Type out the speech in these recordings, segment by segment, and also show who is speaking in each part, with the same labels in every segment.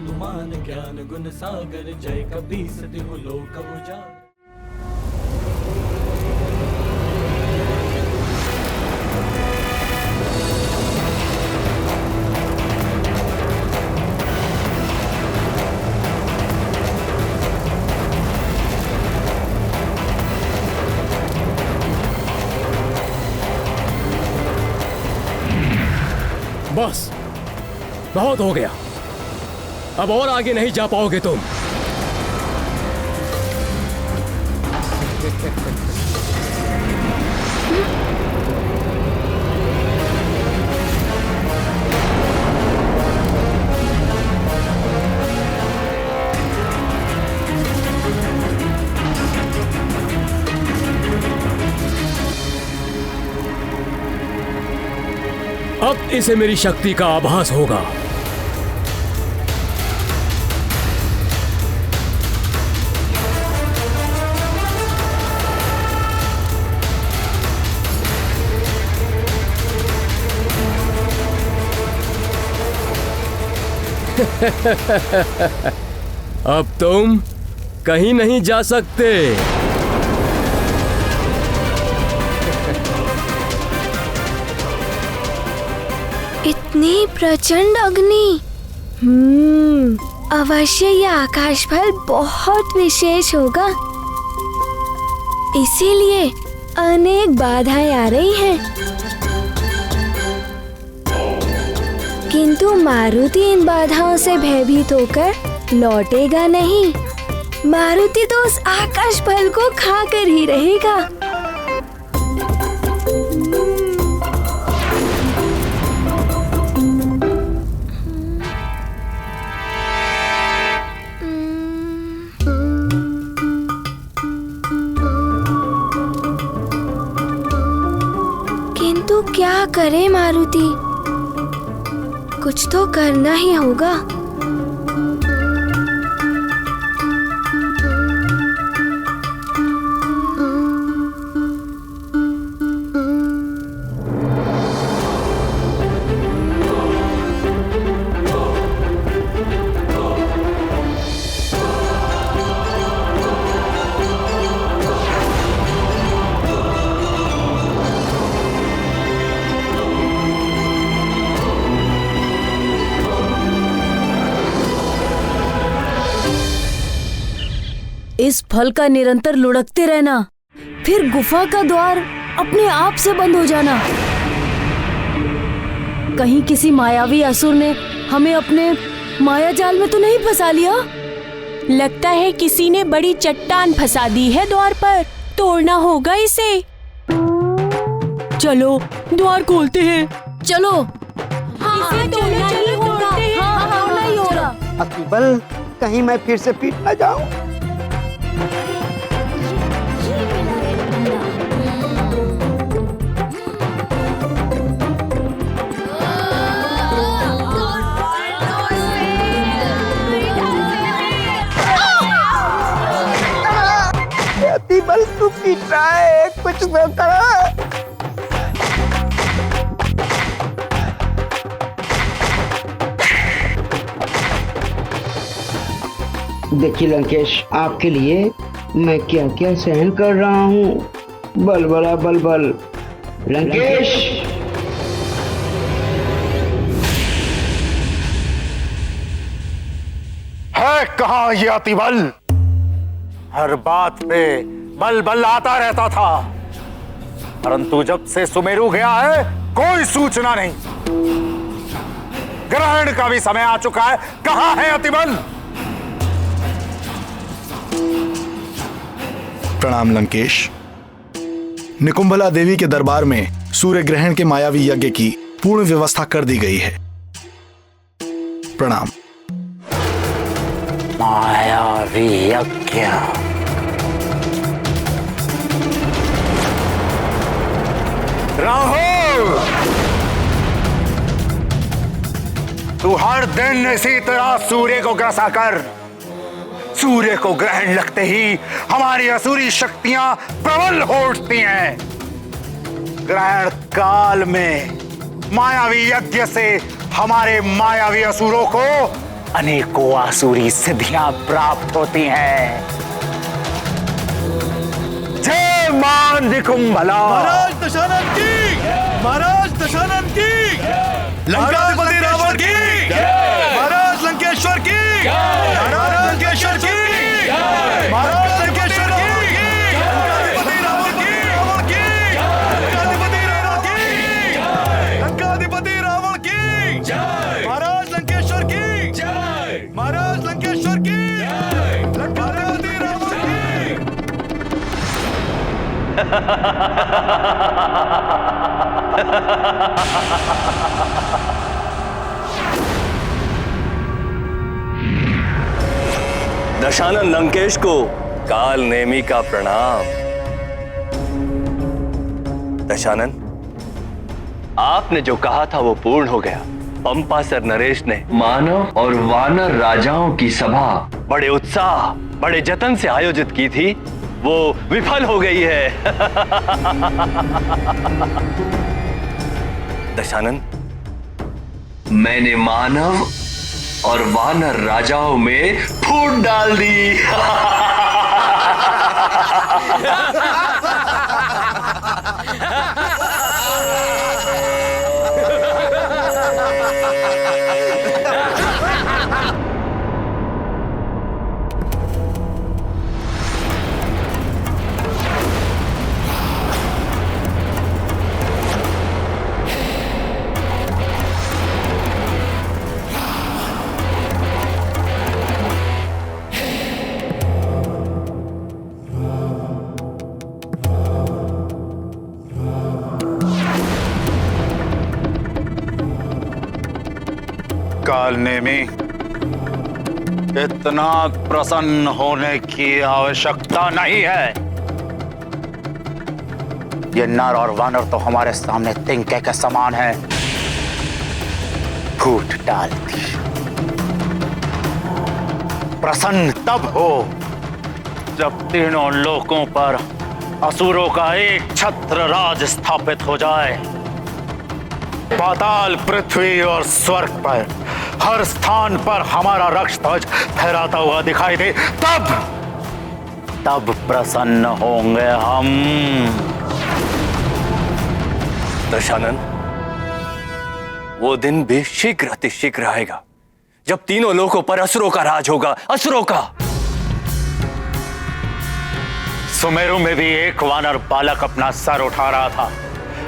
Speaker 1: हनुमान ज्ञान गुण सागर, जय कपीस तिहु लोक उजागर।
Speaker 2: बस बहुत हो गया, अब और आगे नहीं जा पाओगे तुम। अब इसे मेरी शक्ति का आभास होगा। अब तुम कहीं नहीं जा सकते।
Speaker 3: इतनी प्रचंड अग्नि, अवश्य यह आकाश फल बहुत विशेष होगा, इसीलिए अनेक बाधाएं आ रही हैं। किंतु मारुति इन बाधाओं से भयभीत होकर लौटेगा नहीं। मारुति तो उस आकाश फल को खाकर ही रहेगा। किंतु क्या करे मारुति, कुछ तो करना ही होगा।
Speaker 4: इस फल का निरंतर लुढ़कते रहना, फिर गुफा का द्वार अपने आप से बंद हो जाना। कहीं किसी मायावी असुर ने हमें अपने माया जाल में तो नहीं फंसा लिया?
Speaker 5: लगता है किसी ने बड़ी चट्टान फंसा दी है द्वार पर, तोड़ना होगा इसे। चलो द्वार खोलते हैं।
Speaker 4: चलो।
Speaker 5: इसे तोड़ना ही होगा।
Speaker 4: तोड़ना ही होगा।
Speaker 6: अकबर, कहीं मैं फिर से पीट न जाऊं। बल तू पीट रहा है, कुछ तो कर। देखिए लंकेश, आपके लिए मैं क्या क्या सहन कर रहा हूँ। बल बड़ा बल बल। लंकेश,
Speaker 7: है कहाँ ये अतिबल? हर बात पे बल बल आता रहता था, परंतु जब से सुमेरु गया है कोई सूचना नहीं। ग्रहण का भी समय आ चुका है, कहाँ है अतिबल?
Speaker 8: प्रणाम लंकेश। निकुंभला देवी के दरबार में सूर्य ग्रहण के मायावी यज्ञ की पूर्ण व्यवस्था कर दी गई है। प्रणाम।
Speaker 7: मायावी यज्ञ? राहुल, तू हर दिन इसी तरह सूर्य को ग्रसा कर। सूर्य को ग्रहण लगते ही हमारी असुरी शक्तियां प्रबल हो उठती हैं। ग्रहण काल में मायावी यज्ञ से हमारे मायावी असुरों को अनेकों आसुरी सिद्धियां प्राप्त होती हैं। जय मां निकुंभला।
Speaker 8: महाराज दशानन की, महाराज दशानन की, लंकाधिपति रावण की, महाराज लंकेश्वर की, महाराज लंकेश्वर की, महाराज लंकेश्वर की, लंकाधिपति रावण की, लंकाधिपति रावण की, लंकाधिपति रावण की, महाराज लंकेश्वर की, महाराज लंकेश्वर की, लंकाधिपति रावण की।
Speaker 9: दशानन लंकेश को काल नेमी का प्रणाम। दशानन, आपने जो कहा था वो पूर्ण हो गया। पंपासर नरेश ने मानव और वानर राजाओं की सभा बड़े उत्साह, बड़े जतन से आयोजित की थी, वो विफल हो गई है। दशानन, मैंने मानव और वानर राजाओं में फूट डाल दी।
Speaker 7: काल नेमी, इतना प्रसन्न होने की आवश्यकता नहीं है। ये नर और वानर तो हमारे सामने तिनके के समान है। फूट डालती। प्रसन्न तब हो जब तीनों लोकों पर असुरों का एक छत्र राज स्थापित हो जाए। पाताल, पृथ्वी और स्वर्ग पर हर स्थान पर हमारा रक्त ध्वज फहराता हुआ दिखाई दे, तब प्रसन्न होंगे हम।
Speaker 9: दशानन, वो दिन भी शीघ्र अतिशीघ्र आएगा जब तीनों लोकों पर असुरों का राज होगा, असुरों का।
Speaker 7: सुमेरु में भी एक वानर बालक अपना सर उठा रहा था।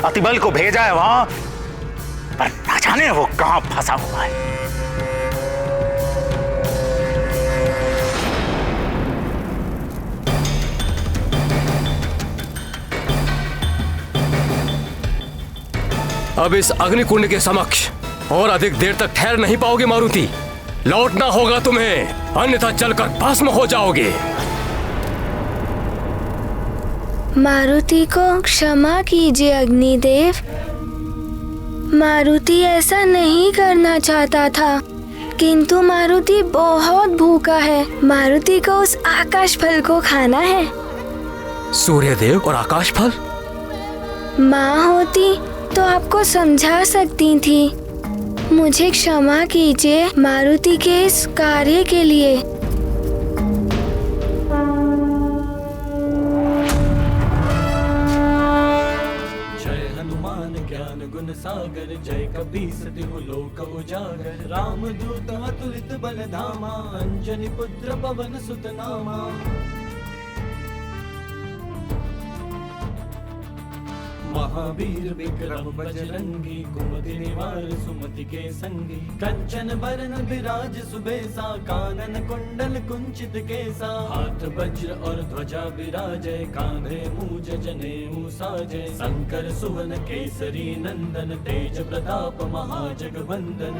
Speaker 7: अतिबल को भेजा है वहां, पर न जाने वो कहां फंसा हुआ है।
Speaker 2: अब इस अग्निकुंड के समक्ष और अधिक देर तक ठहर नहीं पाओगे मारुति। लौटना होगा तुम्हें, अन्यथा जलकर भस्म हो जाओगे।
Speaker 3: मारुति को क्षमा कीजिए अग्निदेव। मारुति ऐसा नहीं करना चाहता था, किंतु मारुति बहुत भूखा है। मारुति को उस आकाश फल को खाना है।
Speaker 2: सूर्यदेव और आकाश फल?
Speaker 3: माँ होती तो आपको समझा सकती थी। मुझे क्षमा कीजिए मारुति के इस कार्य के लिए।
Speaker 1: जय हनुमान ज्ञान गुण सागर, जय कपीस तिहु लोक उजागर। राम दूत अतुलित बल धामा, अंजनी पुत्र पवन सुत नामा। महावीर विक्रम बजरंगी, कुमति निवार सुमति के संगी। कंचन बरन विराज सुबेसा, कानन कुंडल कुंचित केसा। हाथ वज्र और ध्वजा विराजय, कांधे मूज जनेऊ साजय। शंकर सुवन केसरी नंदन, तेज प्रताप महाजगवंदन।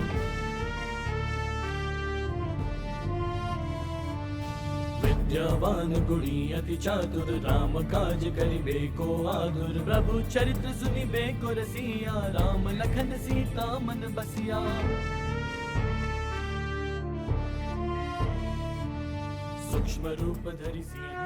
Speaker 1: विद्यावान गुणी अति चातुर, राम काज करिबे को आधुर। प्रभु चरित्र सुनिबे को रसिया, राम लखन सीता मन बसिया। सूक्ष्म रूप धरि सिया।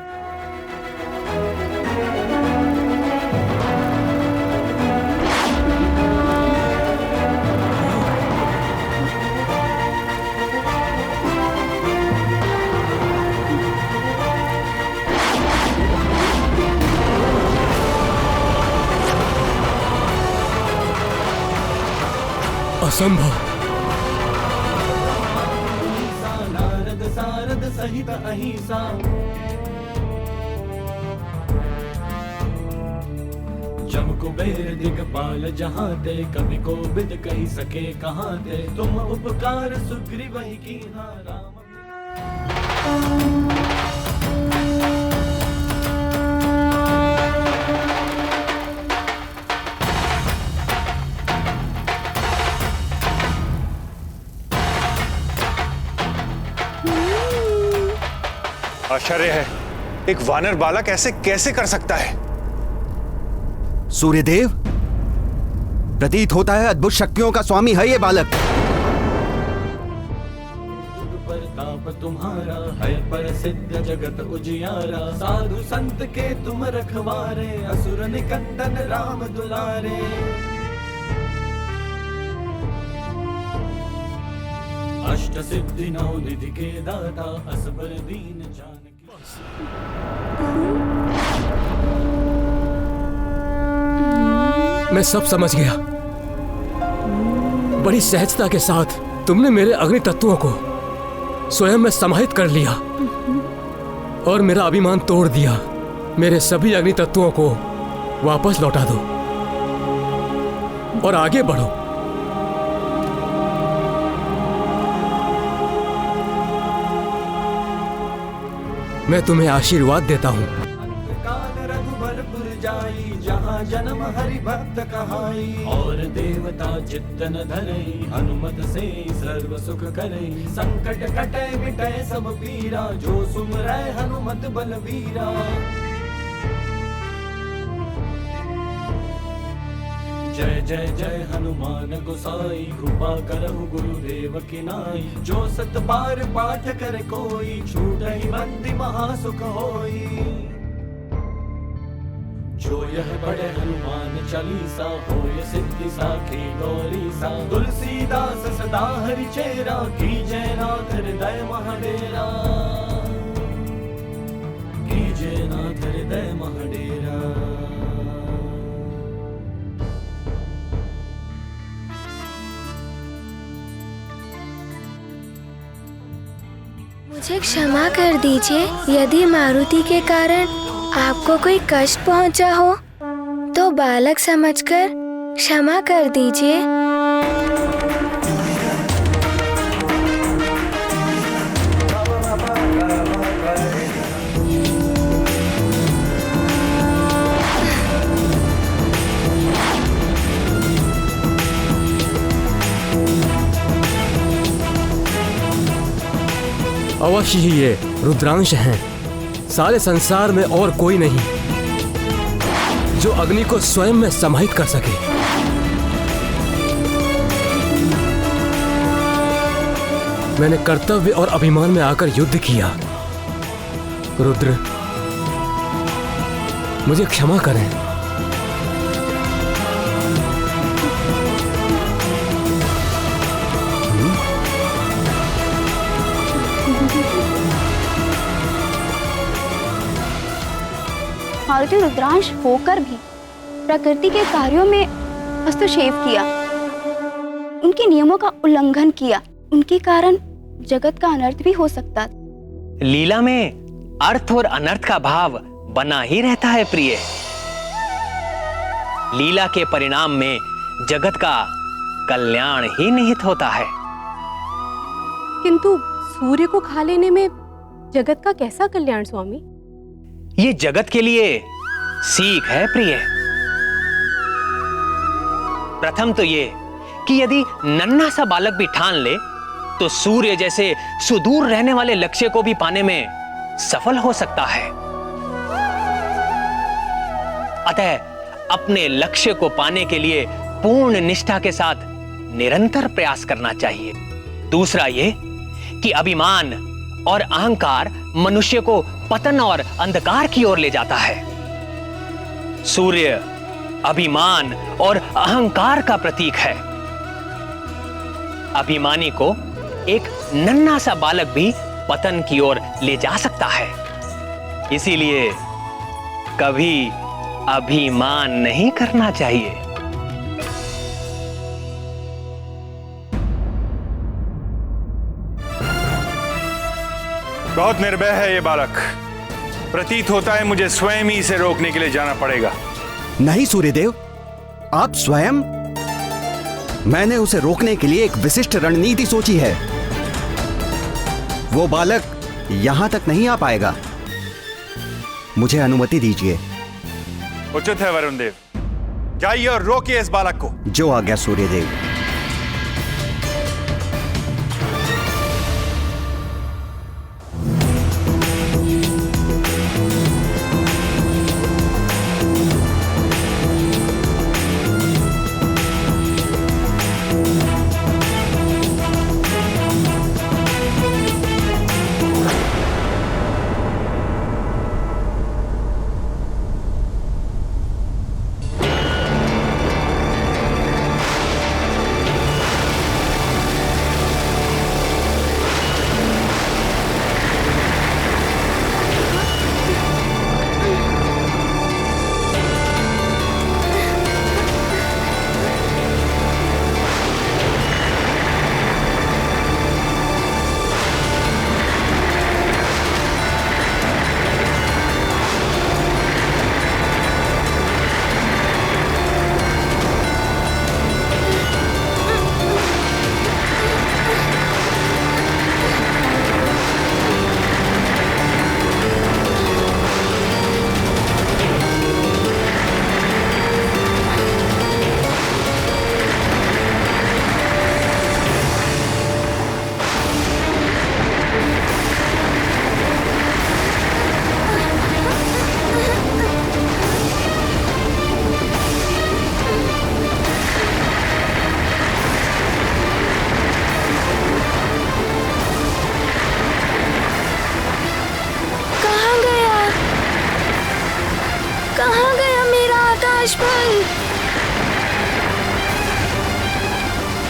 Speaker 2: असंभव।
Speaker 1: नारद सारद सहित अहिंसा, जम कुबेर दिगपाल जहाँ ते, कवि को बिद कही सके कहाँ ते, तुम उपकार सुग्रीव ही कीन्हा राम।
Speaker 10: आश्चर्य है, एक वानर बालक ऐसे कैसे कर सकता है?
Speaker 11: सूर्यदेव, प्रतीत होता है अद्भुत शक्तियों का स्वामी है ये बालक।
Speaker 1: प्रताप तुम्हारा है प्रसिद्ध जगत उजियारा, साधु संत के तुम रखवारे, असुर निकंदन राम दुलारे। अष्ट सिद्धि नौ निधि के दाता, असबर दीन जानकी।
Speaker 2: मैं सब समझ गया। बड़ी सहजता के साथ तुमने मेरे अग्नि तत्वों को स्वयं में समाहित कर लिया और मेरा अभिमान तोड़ दिया। मेरे सभी अग्नि तत्वों को वापस लौटा दो और आगे बढ़ो। मैं तुम्हें आशीर्वाद देता हूँ।
Speaker 1: जहाँ जन्म हरि भक्त कहाई, और देवता चित्तन धरई, हनुमत से सर्व सुख करई। संकट कटे मिटे सब पीरा, जो सुमरै हनुमत बलवीरा। जय जय जय हनुमान गोसाई, कृपा करहु गुरुदेव की नाई। जो सत बार पाठ कर कोई, छूटहि बंदी महासुख होई। जो यह पढ़े हनुमान चालीसा, होय सिद्धि साखी गौरी सा। तुलसीदास सदा हरि चेरा, कीजय नाथ हृदय महाडेरा। कीजय नाथ हृदय महाडेरा।
Speaker 3: मुझे क्षमा कर दीजिए, यदि मारुति के कारण आपको कोई कष्ट पहुंचा हो तो बालक समझकर क्षमा कर दीजिए।
Speaker 2: अवश्य ही ये रुद्रांश हैं। सारे संसार में और कोई नहीं जो अग्नि को स्वयं में समाहित कर सके। मैंने कर्तव्य और अभिमान में आकर युद्ध किया। रुद्र, मुझे क्षमा करें।
Speaker 12: मारुति रुद्रांश होकर भी प्रकृति के कार्यों में हस्तक्षेप किया, उनके नियमों का उल्लंघन किया। उनके कारण जगत का अनर्थ भी हो सकता।
Speaker 13: लीला में अर्थ और अनर्थ का भाव बना ही रहता है प्रिय। लीला के परिणाम में जगत का कल्याण ही निहित होता है।
Speaker 5: किंतु सूर्य को खा लेने में जगत का कैसा कल्याण स्वामी?
Speaker 13: ये जगत के लिए सीख है प्रिय। प्रथम तो ये कि यदि नन्हा सा बालक भी ठान ले तो सूर्य जैसे सुदूर रहने वाले लक्ष्य को भी पाने में सफल हो सकता है। अतः अपने लक्ष्य को पाने के लिए पूर्ण निष्ठा के साथ निरंतर प्रयास करना चाहिए। दूसरा ये कि अभिमान और अहंकार मनुष्य को पतन और अंधकार की ओर ले जाता है। सूर्य अभिमान और अहंकार का प्रतीक है। अभिमानी को एक नन्हा सा बालक भी पतन की ओर ले जा सकता है। इसीलिए कभी अभिमान नहीं करना चाहिए।
Speaker 10: बहुत निर्भय है ये बालक। प्रतीत होता है मुझे स्वयं ही इसे रोकने के लिए जाना पड़ेगा।
Speaker 11: नहीं सूर्यदेव, आप स्वयं? मैंने उसे रोकने के लिए एक विशिष्ट रणनीति सोची है। वो बालक यहां तक नहीं आ पाएगा। मुझे अनुमति दीजिए।
Speaker 10: उचित है वरुण देव, जाइए और रोकिए इस बालक को।
Speaker 11: जो आज्ञा सूर्यदेव।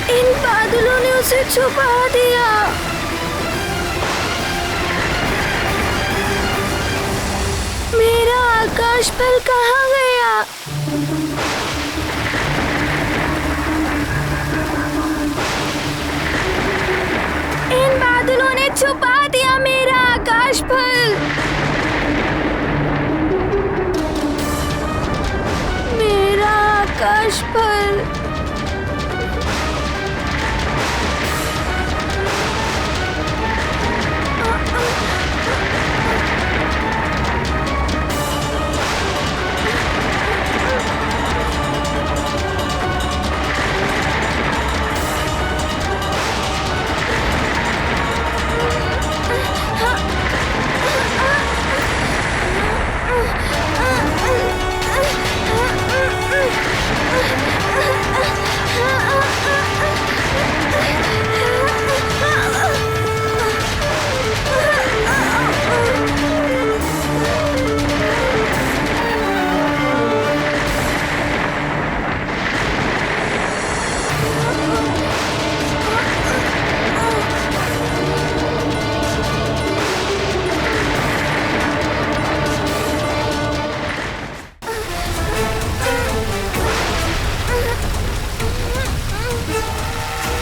Speaker 3: इन बादलों ने उसे छुपा दिया। मेरा आकाश पल कहाँ गया? इन बादलों ने छुपा दिया मेरा आकाश पल। मेरा आकाश पल।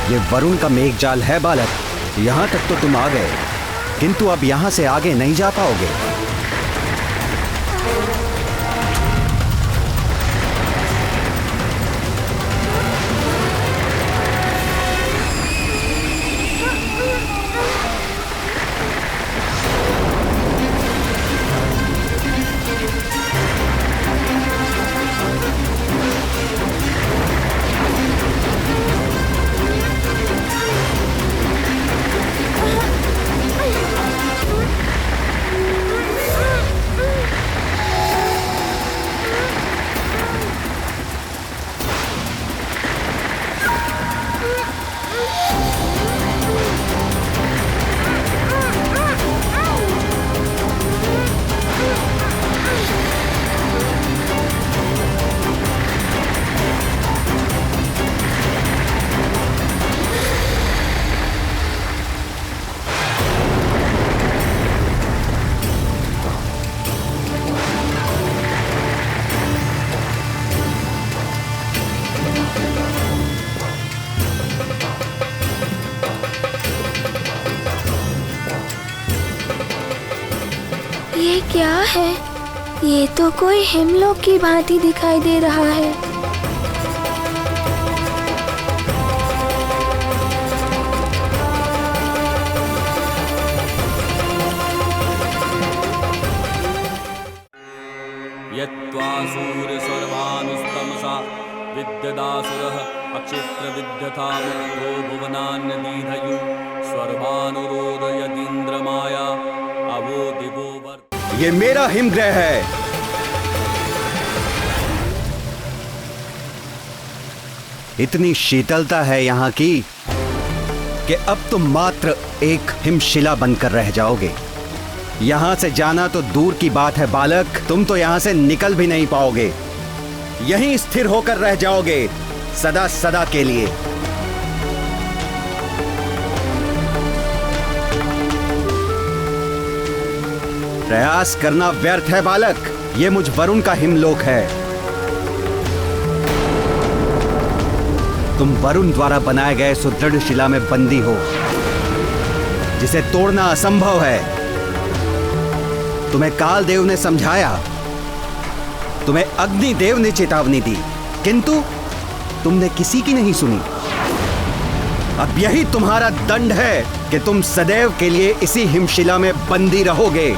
Speaker 11: ये वरुण का मेघजाल है बालक। यहाँ तक तो तुम आ गए, किंतु अब यहाँ से आगे नहीं जा पाओगे।
Speaker 3: ये क्या है? ये तो कोई हिमलोक की भांति दिखाई दे रहा है।
Speaker 1: यत्त्वा सूर्यसर्वानुस्तमसा विद्यदासुरः अक्षित्र विद्यथा मुक्तो भुवनान्यदीधयु सर्वानुरोधयतीन्द्रमाया अवो दिवो वर्त।
Speaker 11: ये मेरा हिमग्रह है। इतनी शीतलता है यहाँ की कि अब तुम मात्र एक हिमशिला बनकर रह जाओगे। यहाँ से जाना तो दूर की बात है बालक, तुम तो यहाँ से निकल भी नहीं पाओगे। यहीं स्थिर होकर रह जाओगे सदा सदा के लिए। प्रयास करना व्यर्थ है बालक, ये मुझ वरुण का हिमलोक है। तुम वरुण द्वारा बनाए गए सुदृढ़ शिला में बंदी हो, जिसे तोड़ना असंभव है। तुम्हें कालदेव ने समझाया, तुम्हें अग्निदेव ने चेतावनी दी, किंतु तुमने किसी की नहीं सुनी। अब यही तुम्हारा दंड है कि तुम सदैव के लिए इसी हिमशिला में बंदी रहोगे।